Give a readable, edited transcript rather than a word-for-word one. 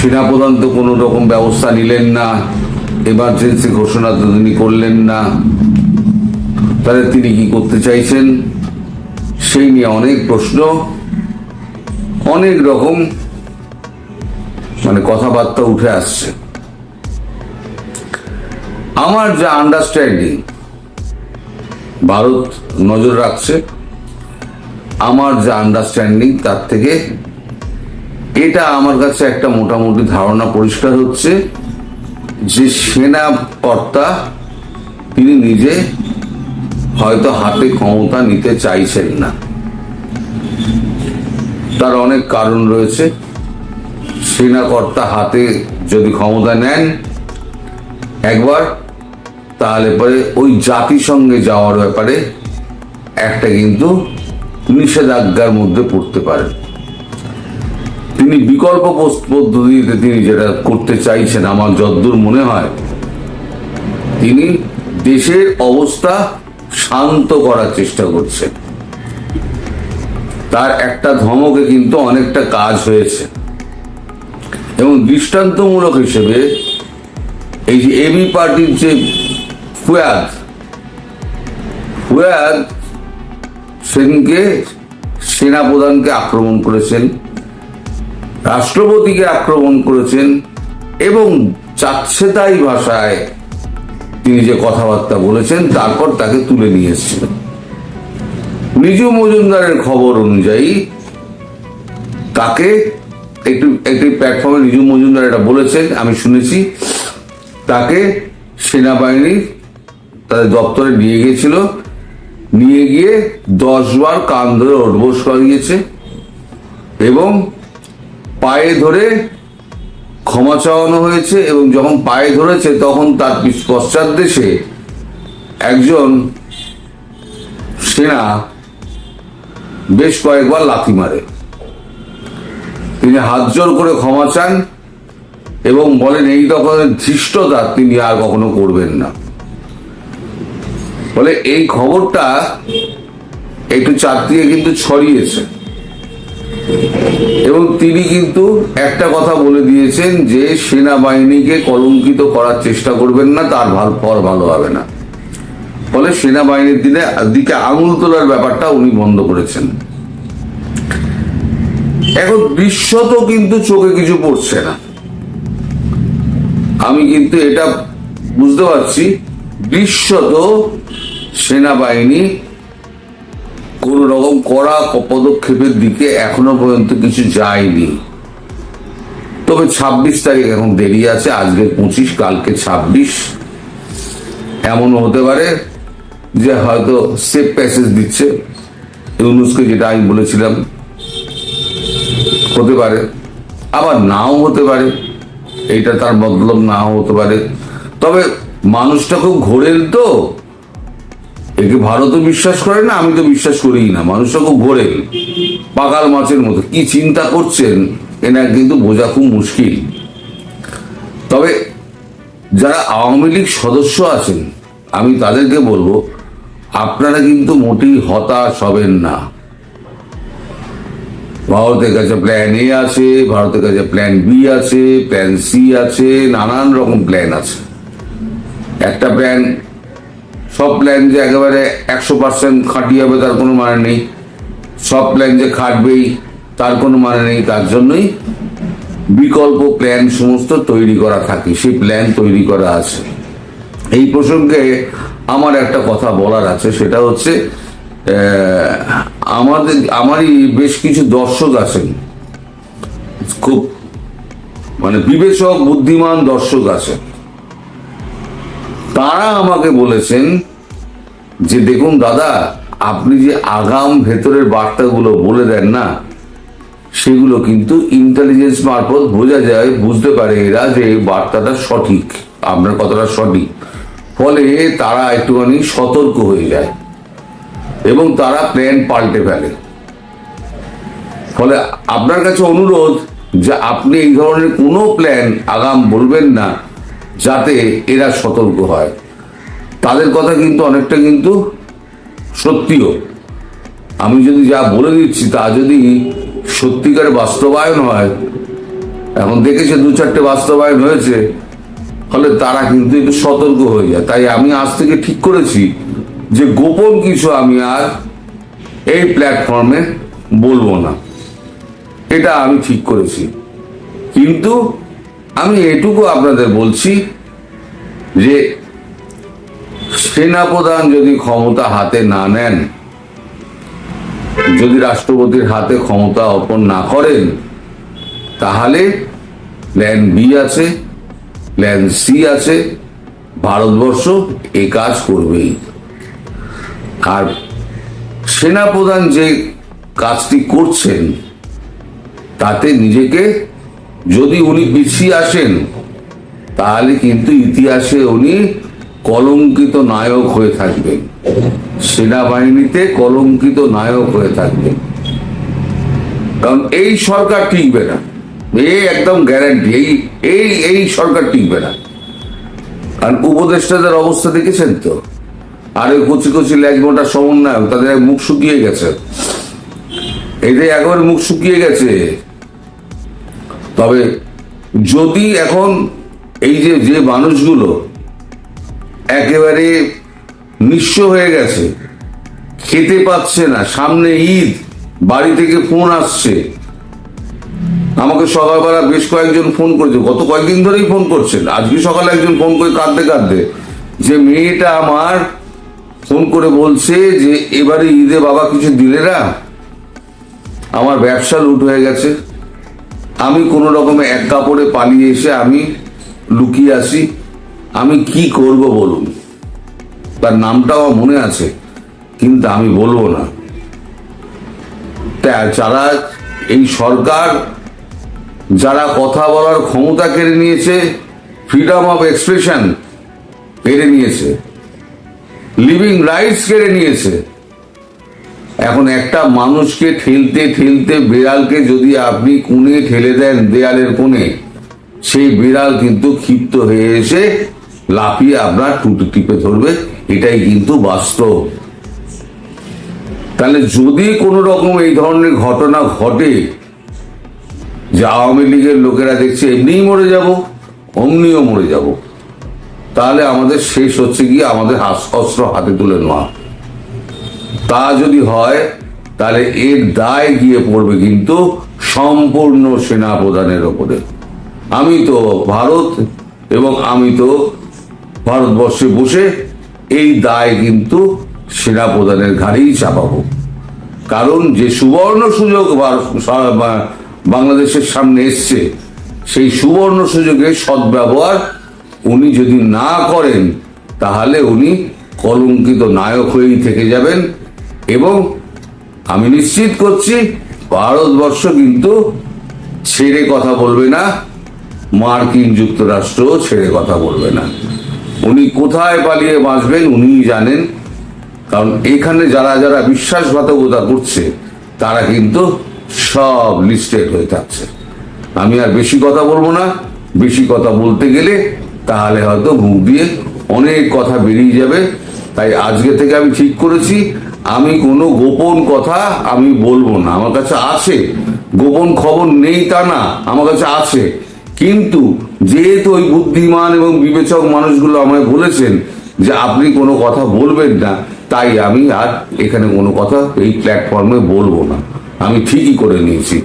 সেনাপ্রধান তো কোনো রকম ব্যবস্থা নিলেন না, এমার্জেন্সি ঘোষণা তো তিনি করলেন না। তাহলে তিনি কি করতে চাইছেন সেই নিয়ে অনেক প্রশ্ন, অনেক রকম কথাবার্তা উঠে আসছে। আমার যা আন্ডারস্ট্যান্ডিং, ভারত নজর রাখছে, আমার যা আন্ডারস্ট্যান্ডিং তার থেকে এটা আমার কাছে একটা মোটামুটি ধারণা পরিষ্কার হচ্ছে যে সেনা কর্তা তিনি নিজে হয়তো হাতে ক্ষমতা নিতে চাইছেন না। তার অনেক কারণ রয়েছে। সেনা কর্তা হাতে যদি ক্ষমতা নেন একবার, তাহলে পরে ওই জাতিসংঘে যাওয়ার ব্যাপারে একটা কিন্তু নিষেধাজ্ঞার মধ্যে পড়তে পারেন। তিনি বিকল্প পদ্ধতিতে তিনি যেটা করতে চাইছেন, আমার যতদূর মনে হয় তিনি দেশের অবস্থা শান্ত করার চেষ্টা করছেন। তার একটা ধমকে কিন্তু অনেকটা কাজ হয়েছে, এবং দৃষ্টান্তমূলক হিসেবে এই যে এবি পার্টির যে ফুয়াদ সেদিনকে সেনাপ্রধানকে আক্রমণ করেছেন, রাষ্ট্রপতিকে আক্রমণ করেছেন, এবং চাচ্ছেতাই ভাষায় তিনি যে কথাবার্তা বলেছেন তারপর তাকে তুলে নিয়ে এসেছিলেন। নিজু মজুমদারের খবর অনুযায়ী তাকে একটি প্ল্যাটফর্মে নিজু মজুমদার এটা বলেছেন, আমি শুনেছি, তাকে সেনাবাহিনী তাদের দপ্তরে নিয়ে গিয়েছিল, নিয়ে গিয়ে 10 বার কান ধরে ওঠবোস করিয়েছে এবং পায়ে ধরে ক্ষমা চাওয়ানো হয়েছে। এবং যখন পায়ে ধরেছে তখন তার পশ্চাৎ দেশে একজন সেনা বেশ কয়েকবার লাথি মারে। তিনি হাত জোর করে ক্ষমা চান এবং বলেন এই ধরনের ধৃষ্টতা তিনি আর কখনো করবেন না। বলে এই খবরটা একটু চারদিকে কিন্তু ছড়িয়েছে, এবং তিনি কিন্তু একটা কথা বলে দিয়েছেন যে সেনাবাহিনীকে কলঙ্কিত করার চেষ্টা করবেন না, তার ফল ভালো হবে না। ফলে সেনাবাহিনীর দিকে আঙুল তোলার ব্যাপারটা উনি বন্ধ করেছেন। এখন দৃশ্যত কিন্তু চোখে কিছু পড়ছে না, আমি কিন্তু এটা বুঝতে পারছি। দৃশ্যত সেনাবাহিনী কোন রকম কড়া পদক্ষেপের দিকে এখনো পর্যন্ত কিছু যায়নি। তবে 26 তারিখ এখন দেরি আছে, আজকে 25, কালকে 26। এমন হতে পারে যে হয়তো সেফ প্যাসেজ দিচ্ছে ইউনূসকে, যেটা আমি বলেছিলাম, হতে পারে, আবার নাও হতে পারে, এইটা তার মতলব নাও হতে পারে। তবে মানুষটা খুব ঘোরেল, তো একে ভারতও বিশ্বাস করে না, আমি তো বিশ্বাস করিই না। মানুষটা খুব ঘোরেল, পাকাল মাছের মতো, কি চিন্তা করছেন এনার কিন্তু বোঝা খুব মুশকিল। তবে যারা আওয়ামী লীগ সদস্য আছেন আমি তাদেরকে বলবো, আপনারা কিন্তু মোটেই হতাশ হবেন না। ভারতের কাছে প্ল্যান এ আছে, ভারতের কাছে প্ল্যান বি আছে, প্ল্যান সি আছে, নানান রকম প্ল্যান আছে। একটা প্ল্যান, সব প্ল্যান যে একেবারে 100% খাঁটি হবে তার কোনো মানে নেই, সব প্ল্যান যে খাটবেই তার কোনো মানে নেই। তার জন্যই বিকল্প প্ল্যান সমস্ত তৈরি করা থাকে, সেই প্ল্যান তৈরি করা আছে। এই প্রসঙ্গে আমার একটা কথা বলার আছে, সেটা হচ্ছে আমারই বেশ কিছু দর্শক আছেন, খুব বিবেচক বুদ্ধিমান দর্শক আছেন। তারা আমাকে বলেছেন যে দেখুন দাদা, আপনি যে আগাম ভেতরের বার্তাগুলো বলে দেন না, সেগুলো কিন্তু ইন্টেলিজেন্স মারফত বোঝা যায়, বুঝতে পারে এরা যে এই বার্তাটা সঠিক, আপনার কথাটা সঠিক। ফলে তারা একটুখানি সতর্ক হয়ে যায় এবং তারা প্ল্যান পাল্টে ফেলে। ফলে আপনার কাছে অনুরোধ যে আপনি এই ধরনের কোনো প্ল্যান আগাম বলবেন না, যাতে এরা সতর্ক হয়। তাদের কথা কিন্তু অনেকটা কিন্তু সত্যিও, আমি যদি যা বলে দিচ্ছি তা যদি সত্যিকার বাস্তবায়ন হয়, এখন দেখেছে 2-4টে বাস্তবায়ন হয়েছে, ফলে তারা কিন্তু একটু সতর্ক হয়ে যায়। তাই আমি আজ থেকে ঠিক করেছি যে গোপন কিছু আমি আর এই প্ল্যাটফর্মে বলবো না, এটা আমি ঠিক করেছি। কিন্তু আমি এটুকু আপনাদের বলছি যে সেনাপ্রধান যদি ক্ষমতা হাতে না নেন, যদি রাষ্ট্রপতির হাতে ক্ষমতা অর্পণ না করেন, তাহলে প্ল্যান বি আছে, প্ল্যান সি আছে, ভারতবর্ষ এই কাজ করবেই। আর সেনাপ্রধান যে কাজটি করছেন তাতে নিজেকে, যদি উনি পিছিয়ে আসেন তাহলে কিন্তু ইতিহাসে উনি কলঙ্কিত নায়ক হয়ে থাকবেন, সেনাবাহিনীতে কলঙ্কিত নায়ক হয়ে থাকবেন। কারণ এই সরকার টিকবে না, এই একদম গ্যারান্টি, এই সরকার টিকবে না। কারণ উপদেষ্টাদের অবস্থা দেখেছেন তো, আর ওই কচি কচি ল্যাজমোটা সমন্বয়ক, তাদের মুখ শুকিয়ে গেছে, এদের একবারে মুখ শুকিয়ে গেছে। তবে যদি এখন এই যে মানুষগুলো একেবারে নিঃস্ব হয়ে গেছে, খেতে পাচ্ছে না, সামনে ঈদ, বাড়ি থেকে ফোন আসছে, আমাকে সকালবেলা বেশ কয়েকজন ফোন করেছে, গত কয়েকদিন ধরেই ফোন করছেন, আজকে সকালে একজন ফোন করে কাঁদতে কাঁদতে, যে মেয়েটা আমার ফোন করে বলছে যে এবারে ঈদে বাবা কিছু দিলে না, আমার ব্যবসা লুট হয়ে গেছে, আমি কোনো রকমে এক কাপড়ে পালিয়ে এসে আমি লুকিয়ে আসি, আমি কি করব বলুন। তার নামটাও আমার মনে আছে, কিন্তু আমি বলবো না। যারা এই সরকার, যারা কথা বলার ক্ষমতা কেড়ে নিয়েছে, ফ্রিডম অফ এক্সপ্রেশন কেড়ে নিয়েছে, লিভিং রাইটস কেড়ে নিয়েছে, এখন একটা মানুষকে ঠেলতে ঠেলতে, বিড়ালকে যদি আপনি কোণে ঠেলে দেন, দেয়ালের কোণে, সেই বিড়াল কিন্তু ক্ষিপ্ত হয়ে এসে লাফিয়ে আপনার টুটি টিপে ধরবে, এটাই কিন্তু বাস্তব। তাহলে যদি কোনো রকম এই ধরনের ঘটনা ঘটে, যে আওয়ামী লীগের লোকেরা দেখছে এমনিই মরে যাব, অমনিও মরে যাব, তাহলে আমাদের শেষ হচ্ছে গিয়ে আমাদের অস্ত্র হাতে তুলে নেওয়া। তা যদি হয় তাহলে এর দায় গিয়ে পড়বে কিন্তু সম্পূর্ণ সেনাপ্রধানের ওপরে। আমি তো ভারত এবং আমি তো ভারতবর্ষে বসে এই দায় কিন্তু সেনাপ্রধানের ঘাড়েই চাপাবো। কারণ যে সুবর্ণ সুযোগ বাংলাদেশের সামনে এসছে, সেই সুবর্ণ সুযোগের সদ্ব্যবহার উনি যদি না করেন, তাহলে উনি কলঙ্কিত নায়ক হয়েই থেকে যাবেন। এবং আমি নিশ্চিত করছি ভারতবর্ষ কিন্তু ছেড়ে কথা বলবে না, মার্কিন যুক্তরাষ্ট্র ছেড়ে কথা বলবে না। উনি কোথায় পালিয়ে বাঁচবেন উনিই জানেন। কারণ এখানে যারা যারা বিশ্বাসঘাতকতা করছে তারা কিন্তু সব লিস্টেড হয়ে থাকছে। আমি আর বেশি কথা বলবো না, বেশি কথা বলতে গেলে তাহলে হয়তো মুখ দিয়ে অনেক কথা বেরিয়ে যাবে। তাই আজকে থেকে আমি ঠিক করেছি, আমি কোনো গোপন কথা আমি বলবো না। আমার কাছে আছে, গোপন খবর নেই তা না, আমার কাছে আছে, কিন্তু যেহেতু ওই বুদ্ধিমান এবং বিবেচক মানুষগুলো আমায় বলেছেন যে আপনি কোনো কথা বলবেন না, তাই আমি আর এখানে কোনো কথা এই প্ল্যাটফর্মে বলবো না। আমি ঠিকই করে নিয়েছি।